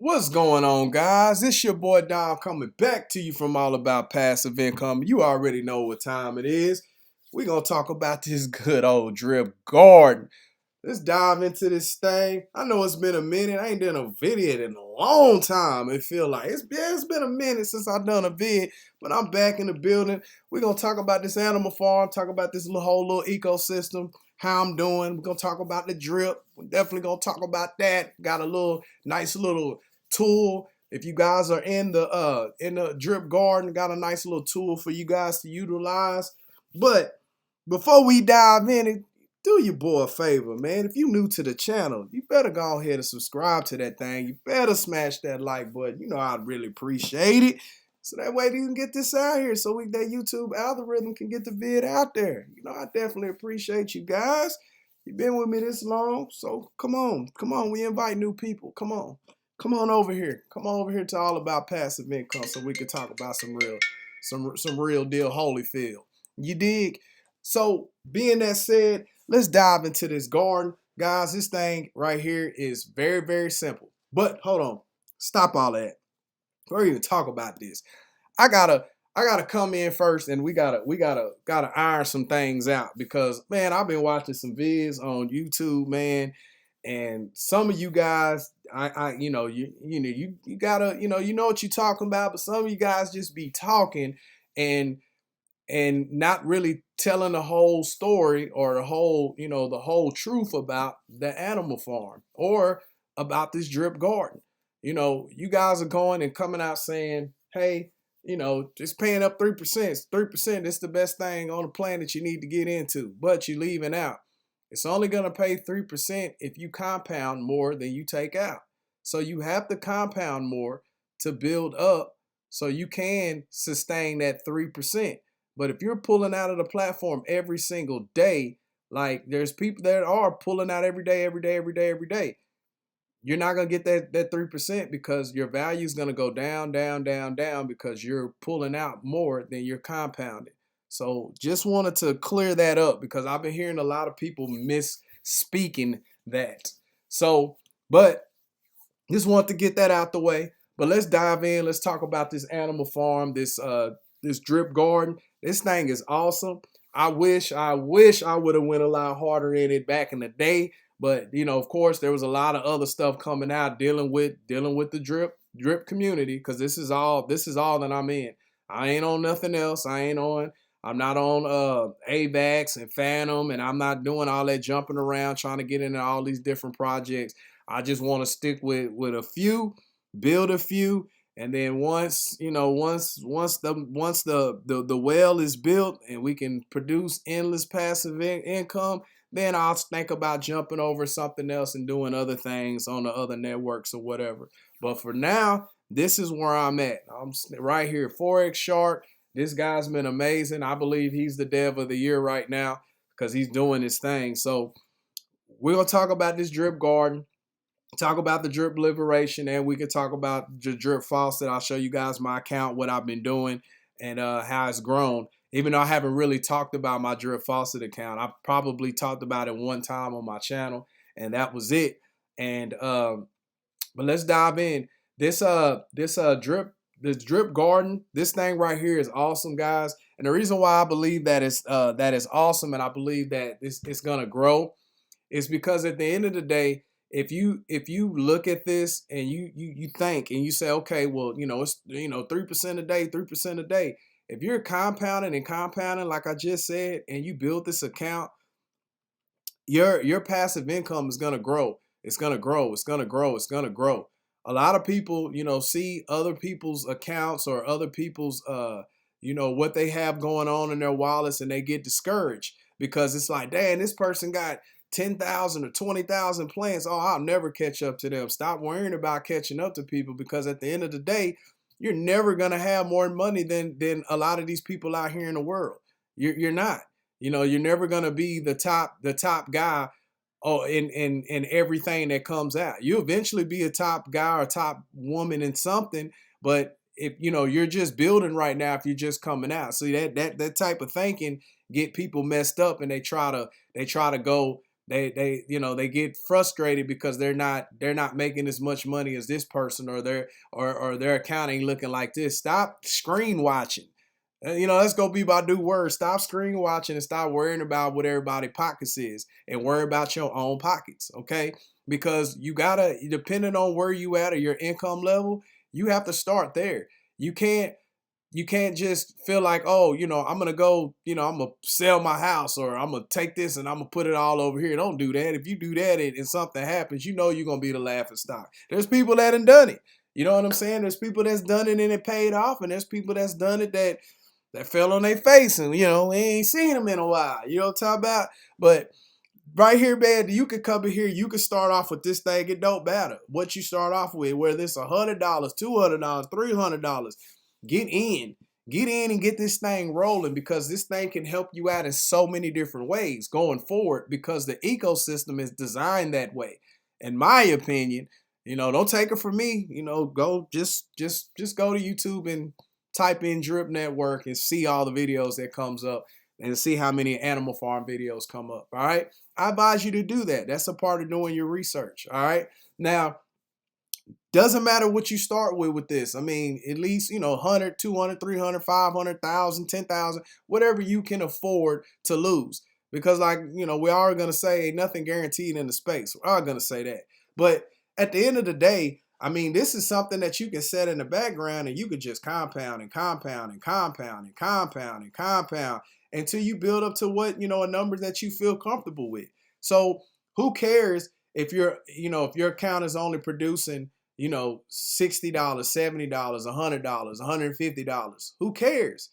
What's going on, guys? It's your boy Dom coming back to you from All About Passive Income. You already know what time it is. We're going to talk about this good old drip garden. Let's dive into this thing. I know it's been a minute. I ain't done a video in a long time. It feel like it's been a minute since I've done a vid, but I'm back in the building. We're gonna talk about this animal farm, talk about this whole little ecosystem, how I'm doing. We're gonna talk about the drip. We're definitely gonna talk about that. Got a little nice little tool. If you guys are in the drip garden, got a nice little tool for you guys to utilize. But before we dive in, do your boy a favor, man. If you new to the channel, you better go ahead and subscribe to that thing. You better smash that like button. You know I'd really appreciate it. So that way you can get this out here so that YouTube algorithm can get the vid out there. You know, I definitely appreciate you guys. You've been with me this long, so come on. Come on, we invite new people. Come on. Come on over here. Come on over here to All About Passive Income so we can talk about some real deal Holyfield. You dig? So being that said, let's dive into this garden. Guys, this thing right here is very, very simple. But hold on. Stop all that. Before we even talk about this, I gotta come in first and we gotta iron some things out because man, I've been watching some vids on YouTube, man, and some of you guys, you gotta, you know what you're talking about, but some of you guys just be talking and not really telling the whole story or the whole truth about the animal farm or about this drip garden. You guys are going and coming out saying, hey, just paying up 3%. 3% is the best thing on the planet you need to get into, but you're leaving out. It's only going to pay 3% if you compound more than you take out. So you have to compound more to build up so you can sustain that 3%. But if you're pulling out of the platform every single day, like there's people that are pulling out every day, you're not going to get that 3% because your value is going to go down, down, down, down because you're pulling out more than you're compounding. So just wanted to clear that up because I've been hearing a lot of people misspeaking that. So, but just want to get that out the way. But let's dive in. Let's talk about this animal farm, this drip garden. This thing is awesome. I wish I would have went a lot harder in it back in the day. But of course, there was a lot of other stuff coming out dealing with the drip community because this is all that I'm in. I ain't on nothing else. I'm not on AVAX and Phantom, and I'm not doing all that jumping around trying to get into all these different projects. I just want to stick with a few, build a few, and then once the well is built and we can produce endless passive income, then I'll think about jumping over something else and doing other things on the other networks or whatever. But for now, this is where I'm at. I'm right here, Forex Shark. This guy's been amazing. I believe he's the dev of the year right now because he's doing his thing. So we're gonna talk about this drip garden, talk about the drip liberation, and we can talk about the drip faucet. I'll show you guys my account, what I've been doing, and how it's grown. Even though I haven't really talked about my drip faucet account, I probably talked about it one time on my channel, and that was it. And but let's dive in. This drip garden, this thing right here is awesome, guys. And the reason why I believe that is awesome, and I believe that it's gonna grow, is because at the end of the day, if you look at this and you think and you say, okay, well, it's 3% a day, 3% a day. If you're compounding and compounding, like I just said, and you build this account, your passive income is gonna grow. It's gonna grow. It's gonna grow. It's gonna grow. A lot of people, see other people's accounts or other people's, what they have going on in their wallets, and they get discouraged because it's like, dang, this person got 10,000 or 20,000 plants. Oh, I'll never catch up to them. Stop worrying about catching up to people because at the end of the day, you're never gonna have more money than a lot of these people out here in the world. You're not. You're never gonna be the top guy. Oh, in everything that comes out. You eventually be a top guy or top woman in something, but if you're just building right now, if you're just coming out. See that type of thinking get people messed up, and they try to go they get frustrated because they're not making as much money as this person, or their account ain't looking like this. Stop screen watching. Let's go be my new word. Stop screen watching and stop worrying about what everybody pockets is, and worry about your own pockets, okay? Because you gotta, depending on where you at or your income level, you have to start there. You can't you can't just feel like, oh, I'm gonna go, I'm gonna sell my house, or I'm gonna take this and I'm gonna put it all over here. Don't do that. If you do that and something happens, you're gonna be the laughing stock. There's people that have done it. You know what I'm saying? There's people that's done it and it paid off, and there's people that's done it that fell on their face, and we ain't seen them in a while. You know what I'm talking about? But right here, man, you could come in here. You could start off with this thing. It don't matter what you start off with, whether it's $100, $200, $300. Get in. Get in and get this thing rolling, because this thing can help you out in so many different ways going forward, because the ecosystem is designed that way. In my opinion, don't take it from me. Go just go to YouTube and type in Drip Network and see all the videos that comes up, and see how many Animal Farm videos come up. All right. I advise you to do that. That's a part of doing your research. All right. Now, doesn't matter what you start with this. I mean, at least, 100, 200, 300, 500,000, 10,000, whatever you can afford to lose. Because we are going to say ain't nothing guaranteed in the space. We are going to say that. But at the end of the day, I mean, this is something that you can set in the background, and you could just compound and compound and compound and compound and compound until you build up to what, a number that you feel comfortable with. So who cares if your account is only producing, $60, $70, $100, $150? Who cares?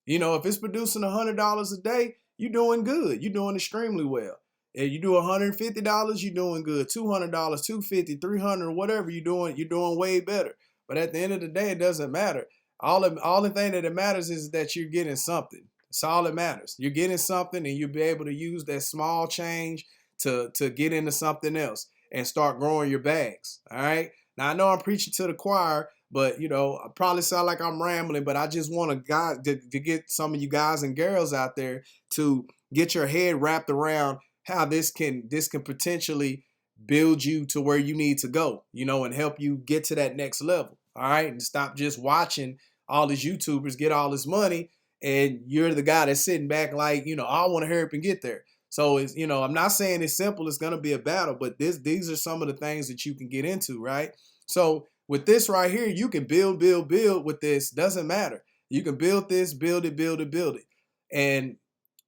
If it's producing $100 a day, you're doing good. You're doing extremely well. If you do $150, you're doing good. $200, $250, $300, whatever you're doing way better. But at the end of the day, it doesn't matter. All the thing that it matters is that you're getting something. That's all that matters. You're getting something, and you'll be able to use that small change to get into something else and start growing your bags. All right. Now, I know I'm preaching to the choir, but I probably sound like I'm rambling, but I just want to get some of you guys and girls out there to get your head wrapped around how this can potentially build you to where you need to go, and help you get to that next level. All right. And stop just watching all these YouTubers get all this money, and you're the guy that's sitting back like, I want to hurry up and get there. So it's, I'm not saying it's simple. It's going to be a battle, but these are some of the things that you can get into, right? So with this right here, you can build with this. Doesn't matter. You can build this, build it. And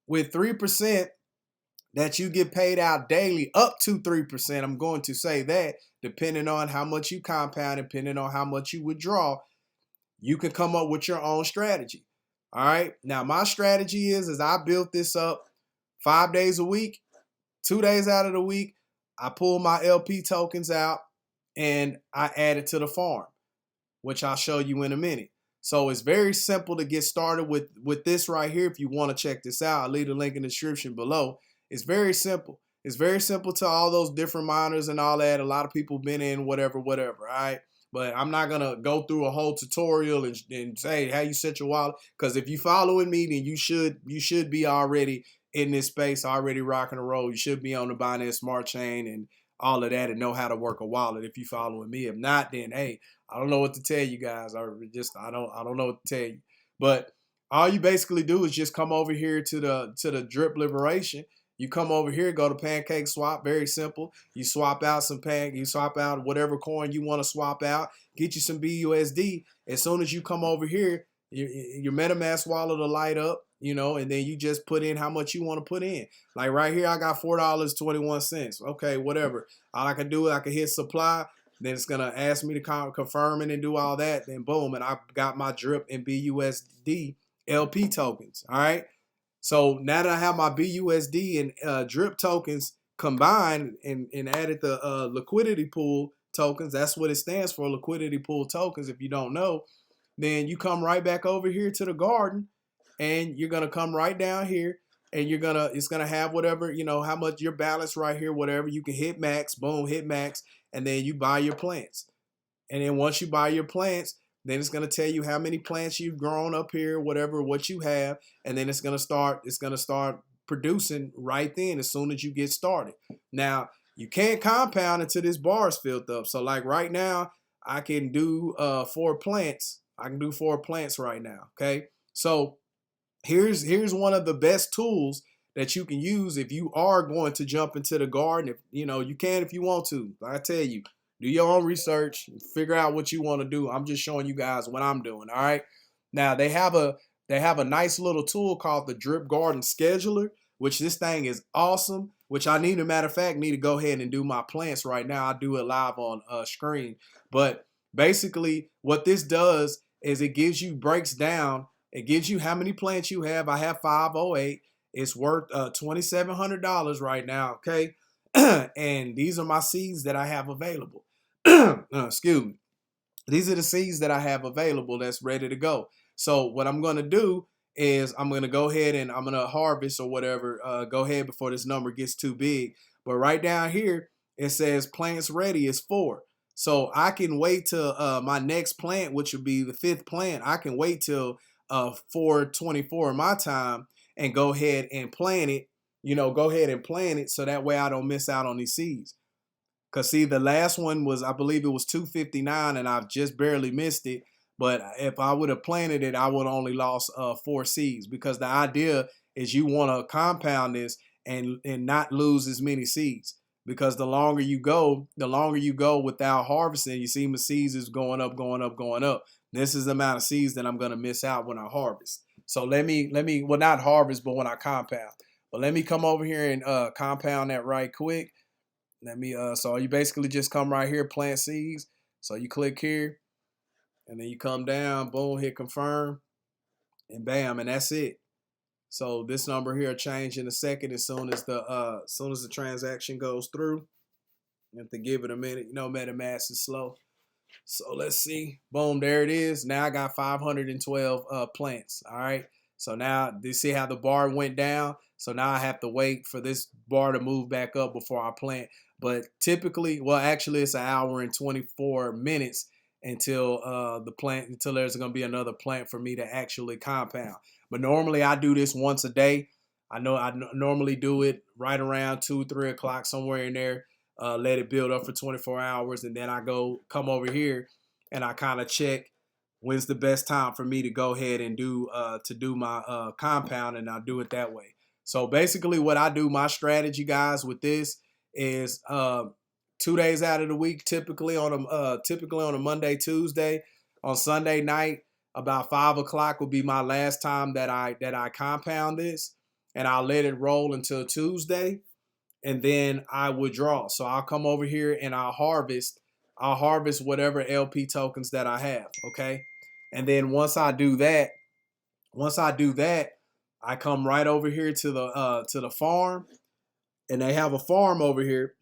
with 3% that you get paid out daily, up to 3%, I'm going to say that, depending on how much you compound, depending on how much you withdraw, you can come up with your own strategy. All right. Now, my strategy is I built this up 5 days a week, 2 days out of the week. I pull my LP tokens out and I add it to the farm, which I'll show you in a minute. So it's very simple to get started with this right here. If you want to check this out, I'll leave the link in the description below. It's very simple. It's very simple to all those different miners and all that. A lot of people been in whatever. All right. But I'm not going to go through a whole tutorial and say how you set your wallet. Because if you following me, then you should be already in this space, already rocking and roll. You should be on the Binance Smart Chain and all of that, and know how to work a wallet if you following me. If not, then hey, I don't know what to tell you guys. I don't know what to tell you. But all you basically do is just come over here to the Drip Liberation. You come over here, go to Pancake Swap. Very simple. You swap out you swap out whatever coin you want to swap out. Get you some BUSD. As soon as you come over here, your MetaMask wallet will light up, and then you just put in how much you want to put in. Like right here, I got $4.21. Okay, whatever. All I can do is I can hit supply. Then it's going to ask me to confirm it and do all that. Then boom, and I got my Drip and BUSD LP tokens. All right. So now that I have my BUSD and Drip tokens combined and added the liquidity pool tokens, that's what it stands for, liquidity pool tokens. If you don't know, then you come right back over here to the garden, and you're gonna come right down here, and it's gonna have whatever, how much your balance right here, whatever. You can hit max, boom, hit max, and then you buy your plants. And then once you buy your plants, then it's going to tell you how many plants you've grown up here, whatever, what you have. And then it's going to start producing right then as soon as you get started. Now, you can't compound until this bar is filled up. So like right now, I can do 4 plants. I can do 4 plants right now. Okay. So here's one of the best tools that you can use if you are going to jump into the garden. If you can, if you want to. Like I tell you, do your own research, figure out what you want to do. I'm just showing you guys what I'm doing. All right. Now they have a nice little tool called the Drip Garden Scheduler, which this thing is awesome. Which I need, a matter of fact, need to go ahead and do my plants right now. I do it live on screen. But basically, what this does is it breaks down. It gives you how many plants you have. I have 508. It's worth $2,700 right now. Okay, and these are my seeds that I have available. Excuse me. These are the seeds that I have available that's ready to go. So what I'm going to do is I'm going to go ahead and I'm going to harvest or whatever. Go ahead before this number gets too big. But right down here, it says plants ready is 4. So I can wait till my next plant, which would be the 5th plant. I can wait till 4:24 my time and go ahead and plant it. Go ahead and plant it so that way I don't miss out on these seeds. Cause see, the last one was, I believe it was 259, and I've just barely missed it. But if I would have planted it, I would have only lost 4 seeds, because the idea is you want to compound this and not lose as many seeds. Because the longer you go without harvesting, you see my seeds is going up, going up, going up. This is the amount of seeds that I'm gonna miss out when I harvest. So let me well, not harvest, but when I compound. But let me come over here and compound that right quick. So you basically just come right here, plant seeds. So you click here and then you come down, boom, hit confirm, and bam, and that's it. So this number here will change in a second as soon as the transaction goes through. You have to give it a minute. MetaMask is slow. So let's see. Boom, there it is. Now I got 512 plants. All right. So now you see how the bar went down. So now I have to wait for this bar to move back up before I plant. But typically, well, actually, it's 1 hour and 24 minutes until there's going to be another plant for me to actually compound. But normally I do this once a day. I know I normally do it right around 2-3 o'clock, somewhere in there. Let it build up for 24 hours, and then I come over here and I kind of check when's the best time for me to go ahead and do my compound, and I'll do it that way. So basically what I do, my strategy, guys, with this is 2 days out of the week, typically on a Monday, Tuesday. On Sunday night, about 5 o'clock will be my last time that I compound this, and I'll let it roll until Tuesday, and then I withdraw. So I'll come over here and I'll harvest whatever LP tokens that I have. Okay. And then once I do that, I come right over here to the farm, and they have a farm over here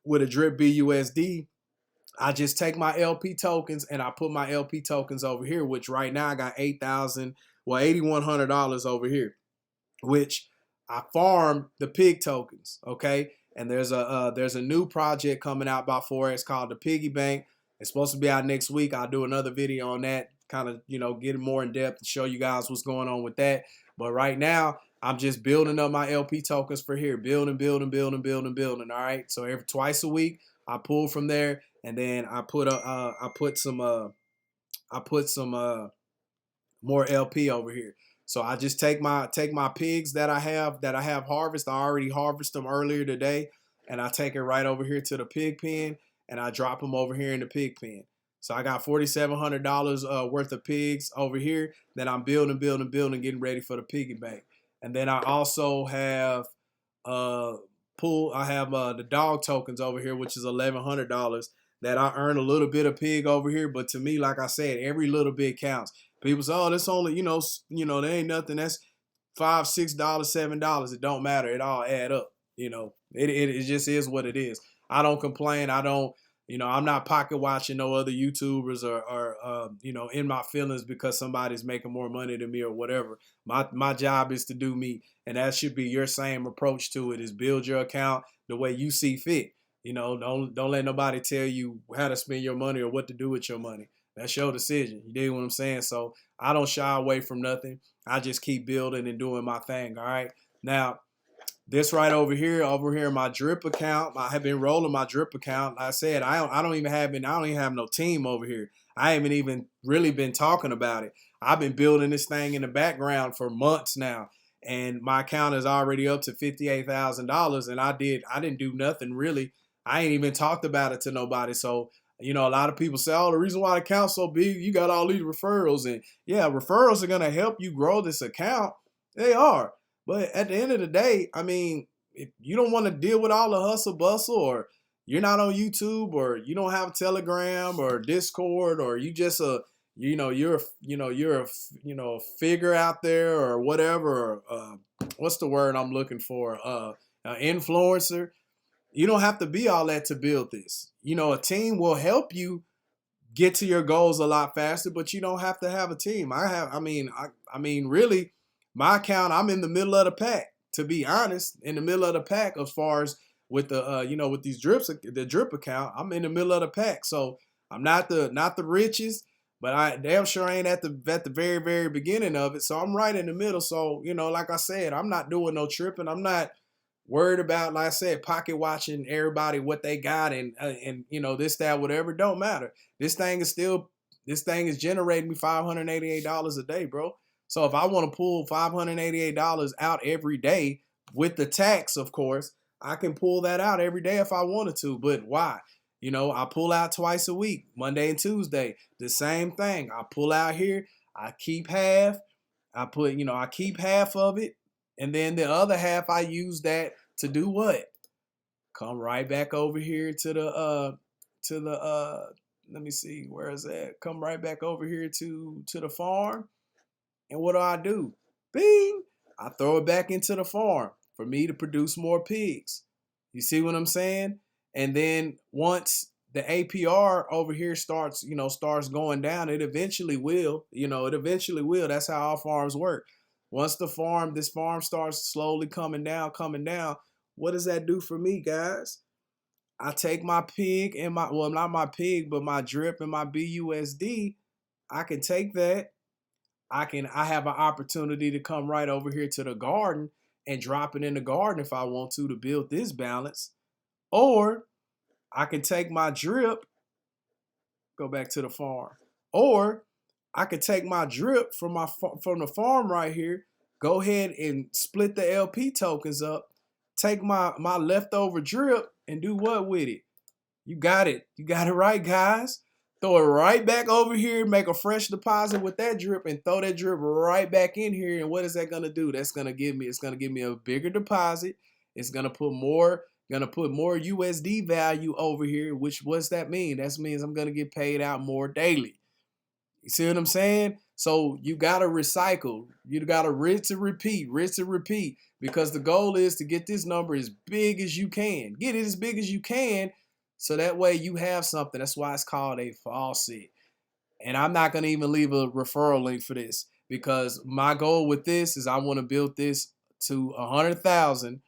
with a drip BUSD. I just take my LP tokens and I put my LP tokens over here, which right now I got $8,100 over here, which I farm the pig tokens. Okay. And there's a new project coming out by Forex called the Piggy Bank. It's supposed to be out next week. I'll do another video on that, kind of, get more in depth and show you guys what's going on with that. But right now, I'm just building up my LP tokens for here, building. All right. So twice a week, I pull from there, and then I put some more LP over here. So I just take my pigs that I have harvested. I already harvested them earlier today, and I take it right over here to the pig pen, and I drop them over here in the pig pen. So I got $4,700 worth of pigs over here that I'm building, getting ready for the piggy bank. And then I also have the dog tokens over here, which is $1,100 that I earn a little bit of pig over here. But to me, like I said, every little bit counts. People say, "Oh, that's only there ain't nothing. That's $5, $6, $7. It don't matter. It all add up. It just is what it is. I don't complain. I don't. I'm not pocket watching no other YouTubers or in my feelings because somebody's making more money than me or whatever. My job is to do me, and that should be your same approach to it. Is build your account the way you see fit. Don't let nobody tell you how to spend your money or what to do with your money. That's your decision. You dig what I'm saying? So I don't shy away from nothing. I just keep building and doing my thing. All right. Now, this right over here in my drip account, I have been rolling my drip account. Like I said, I don't even have no team over here. I haven't even really been talking about it. I've been building this thing in the background for months now, and my account is already up to $58,000. And I didn't do nothing really. I ain't even talked about it to nobody. So a lot of people say, "Oh, the reason why the account's so big, you got all these referrals." And yeah, referrals are gonna help you grow this account. They are. But at the end of the day, I mean, if you don't want to deal with all the hustle bustle, or you're not on YouTube, or you don't have Telegram or Discord, or you just you're a figure out there or whatever, or, what's the word I'm looking for? An influencer. You don't have to be all that to build this. A team will help you get to your goals a lot faster, but you don't have to have a team. Really, my account, I'm in the middle of the pack. To be honest, in the middle of the pack as far as with with these the drip account, I'm in the middle of the pack. So I'm not the richest, but I damn sure ain't at the very very beginning of it. So I'm right in the middle. So like I said, I'm not doing no tripping. I'm not worried about, like I said, pocket watching everybody what they got, and this, that, whatever. Don't matter. This thing is generating me $588 a day, bro. So if I want to pull $588 out every day with the tax, of course, I can pull that out every day if I wanted to. But why? I pull out twice a week, Monday and Tuesday. The same thing. I pull out here. I keep half. I keep half of it. And then the other half, I use that to do what? Come right back over here let me see, where is that? Come right back over here to the farm. And what do? Bing! I throw it back into the farm for me to produce more pigs. You see what I'm saying? And then once the APR over here starts going down, it eventually will. It eventually will. That's how all farms work. Once this farm starts slowly coming down, what does that do for me, guys? I take my pig and not my pig, but my drip and my BUSD. I can take that. I have an opportunity to come right over here to the garden and drop it in the garden if I want to build this balance. Or I can take my drip, go back to the farm. Or I could take my drip from the farm right here, go ahead and split the LP tokens up, take my leftover drip and do what with it? You got it. You got it right, guys. Throw it right back over here, make a fresh deposit with that drip, and throw that drip right back in here. And what is that gonna do? It's gonna give me a bigger deposit. It's gonna put more USD value over here. What's that mean? That means I'm gonna get paid out more daily. You see what I'm saying? So you gotta recycle. You gotta rinse and repeat, because the goal is to get this number as big as you can. Get it as big as you can, so that way you have something. That's why it's called a faucet. And I'm not gonna even leave a referral link for this, because my goal with this is I want to build this to 100,000.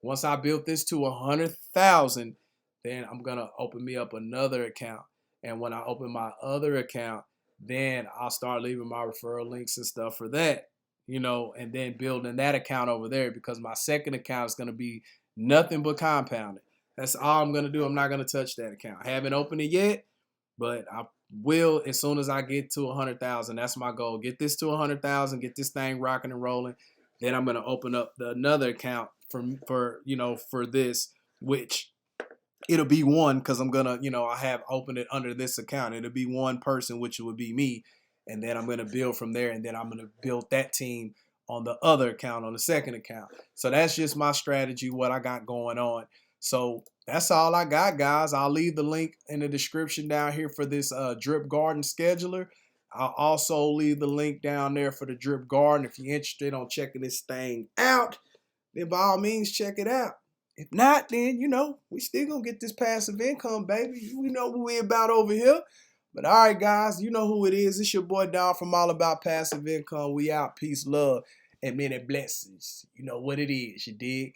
Once I built this to 100,000, then I'm gonna open me up another account. And when I open my other account, then I'll start leaving my referral links and stuff for that, and then building that account over there, because my second account is going to be nothing but compounding. That's all I'm going to do. I'm not going to touch that account. I haven't opened it yet, but I will as soon as I get to 100,000. That's my goal. Get this to 100,000, get this thing rocking and rolling. Then I'm going to open up another account for this, which it'll be one, because I'm gonna, I have opened it under this account. It'll be one person, which would be me, and then I'm gonna build from there, and then I'm gonna build that team on the other account, on the second account. So that's just my strategy, what I got going on. So that's all I got, guys. I'll leave the link in the description down here for this drip garden scheduler. I'll also leave the link down there for the drip garden. If you're interested on checking this thing out, then by all means check it out. If not, then, we still gonna get this passive income, baby. We know what we about over here. But all right, guys, you know who it is. It's your boy Don from All About Passive Income. We out. Peace, love, and many blessings. You know what it is, you dig?